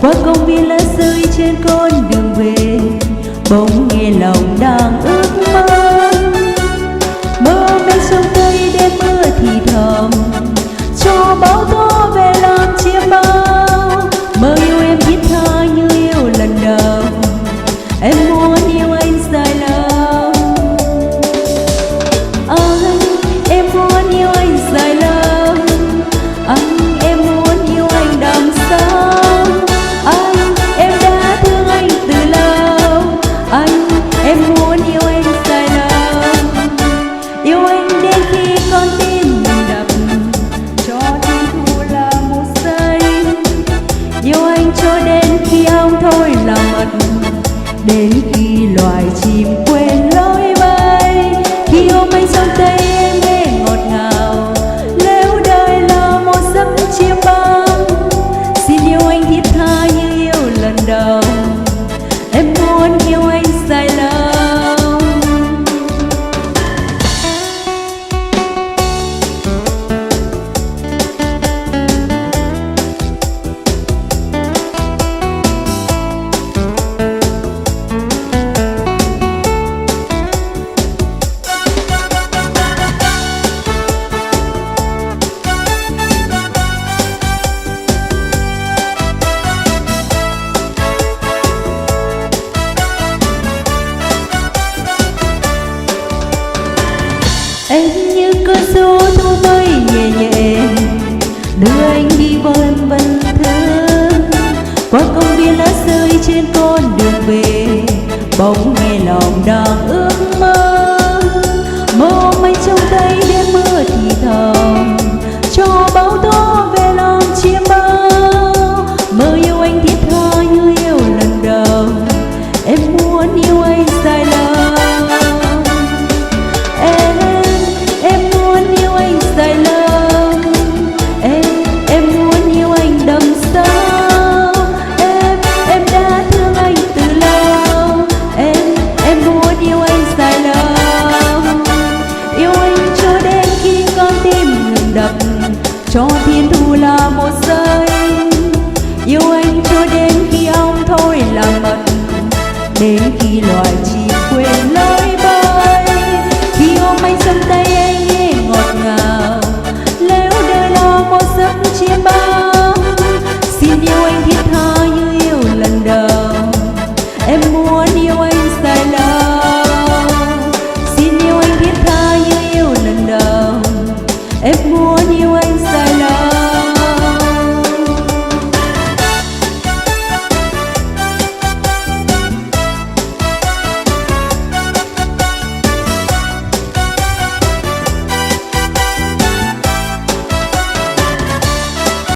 Qua công viên lá rơi trên con đường về, bỗng nghe lòng đang ước mơ. Mơ bên sông Tây đêm mưa thì thầm, cho bão tố về làm chia bao. Mơ yêu em thiết tha như yêu lần đầu, em muốn yêu anh dài lâu. Anh, em muốn yêu anh dài lâu. Anh, em muốn yêu anh đắm sâu. Anh, em đã thương anh từ lâu. Anh, em muốn yêu anh dài lâu. Yêu anh đến khi con tim mình đập, cho tim thu là một giây. Yêu anh cho đến khi ong thôi là mật, đến khi loài chim quên lối bay. Khi ôm anh sông Tây em nghe ngọt ngào, nếu đời là một giấc chia băng. Xin yêu anh thiết tha như yêu lần đầu, em muốn yêu anh dài lâu. Em như cơn gió thu bay nhẹ nhẹ, đưa anh đi vân vân thương. Qua công viên lá rơi trên con đường về, bỗng nghe lòng đang ước mơ. Mơ ôm anh trong tay đêm mưa thì thầm, cho bão tố về lòng chia bao. Mơ yêu anh thiết tha như yêu lần đầu, em muốn yêu anh dài lâu. Dài lâu, em muốn yêu anh đậm sâu. Em đã thương anh từ lâu. Em muốn yêu anh dài lâu. Yêu anh cho đến khi con tim ngừng đập, cho thiên thu là một giây. Yêu anh cho đến khi ong thôi là mật, đến khi loài chim